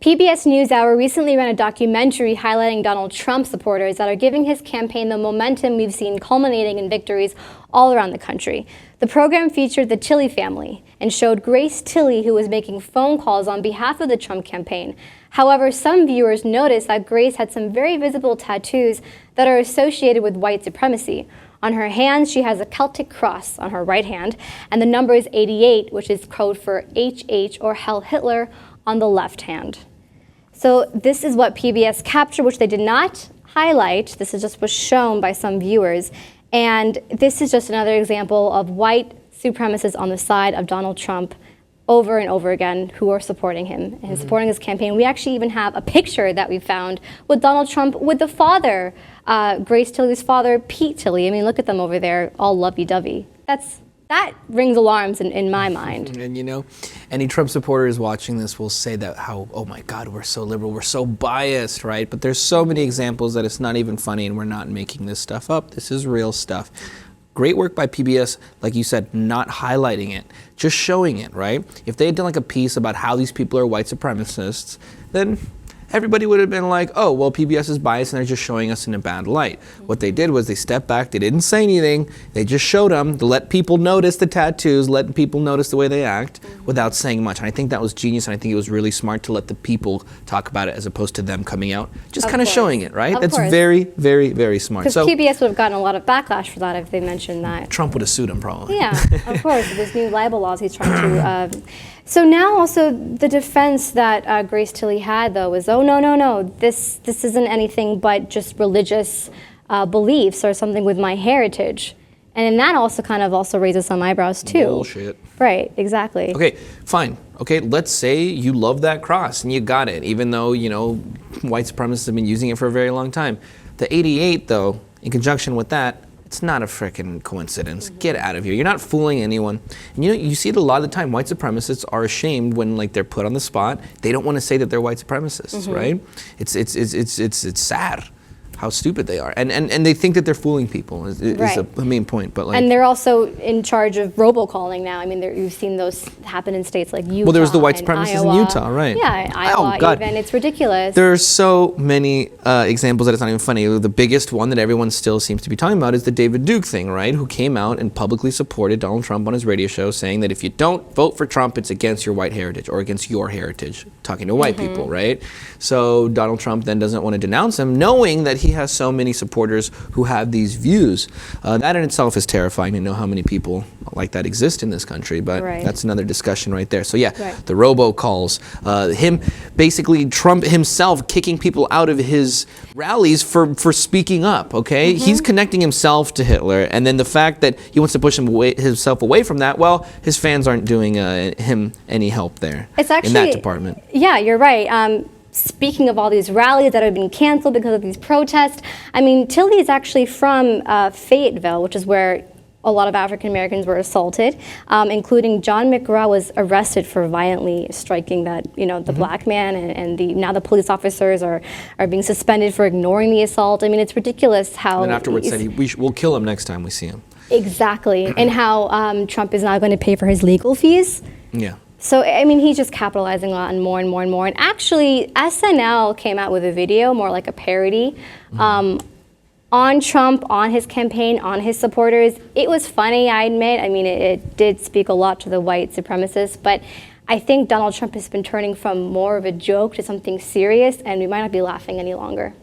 PBS NewsHour recently ran a documentary highlighting Donald Trump supporters that are giving his campaign the momentum we've seen culminating in victories all around the country. The program featured the Tilley family and showed Grace Tilley, who was making phone calls on behalf of the Trump campaign. However, some viewers noticed that Grace had some very visible tattoos that are associated with white supremacy. On her hands, she has a Celtic cross on her right hand, and the number is 88, which is code for HH or Heil Hitler, on the left hand. So this is what PBS captured, which they did not highlight. This is just was shown by some viewers. And this is just another example of white supremacists on the side of Donald Trump over and over again who are supporting him and supporting his campaign. We actually even have a picture that we found with Donald Trump with the father, Grace Tilley's father, Pete Tilley. I mean, look at them over there, all lovey-dovey. That rings alarms in my mind. And you know, any Trump supporters watching this will say that oh my God, we're so liberal, we're so biased, right? But there's so many examples that it's not even funny and we're not making this stuff up. This is real stuff. Great work by PBS, like you said, not highlighting it, just showing it, right? If they had done like a piece about how these people are white supremacists, then everybody would have been like, oh, well, PBS is biased and they're just showing us in a bad light. What they did was they stepped back, they didn't say anything, they just showed them to let people notice the tattoos, let people notice the way they act without saying much. And I think that was genius, and I think it was really smart to let the people talk about it as opposed to them coming out, just kind of showing it, right? That's very, very, very smart. Because PBS would have gotten a lot of backlash for that if they mentioned that. Trump would have sued him probably. Yeah, of course, with his new libel laws he's trying to... So now also the defense that Grace Tilley had, though, was, oh, no, this isn't anything but just religious beliefs or something with my heritage. And then that also kind of also raises some eyebrows, too. Bullshit. Right, exactly. Okay, fine. Okay, let's say you love that cross and you got it, even though, you know, white supremacists have been using it for a very long time. The 88, though, in conjunction with that, it's not a frickin' coincidence. Get out of here. You're not fooling anyone. And you know, you see it a lot of the time. White supremacists are ashamed when like they're put on the spot. They don't want to say that they're white supremacists, right? It's sad how stupid they are. And they think that they're fooling people is the main point. But like, and they're also in charge of robocalling now. I mean, you've seen those happen in states like Utah. Well, there was the white supremacists in Utah, right? Yeah, Iowa even. It's ridiculous. There are so many examples that it's not even funny. The biggest one that everyone still seems to be talking about is the David Duke thing, right? Who came out and publicly supported Donald Trump on his radio show, saying that if you don't vote for Trump, it's against your white heritage or against your heritage, talking to white people, right? So Donald Trump then doesn't want to denounce him, knowing that he has so many supporters who have these views. That in itself is terrifying to know how many people like that exist in this country, but that's another discussion right there. So yeah, the robocalls, him basically Trump himself kicking people out of his rallies for speaking up, okay? He's connecting himself to Hitler, and then the fact that he wants to push himself away from that, well, his fans aren't doing him any help there in that department. Yeah, you're right. Speaking of all these rallies that have been canceled because of these protests, I mean, Tilley is actually from Fayetteville, which is where a lot of African Americans were assaulted, including John McGraw was arrested for violently striking that, you know, the black man, and now the police officers are being suspended for ignoring the assault. I mean, it's ridiculous how... And afterwards said we'll kill him next time we see him. Exactly, and how Trump is now going to pay for his legal fees. Yeah. So, I mean, he's just capitalizing on more and more and more. And actually, SNL came out with a video, more like a parody, on Trump, on his campaign, on his supporters. It was funny, I admit. I mean, it did speak a lot to the white supremacists. But I think Donald Trump has been turning from more of a joke to something serious, and we might not be laughing any longer.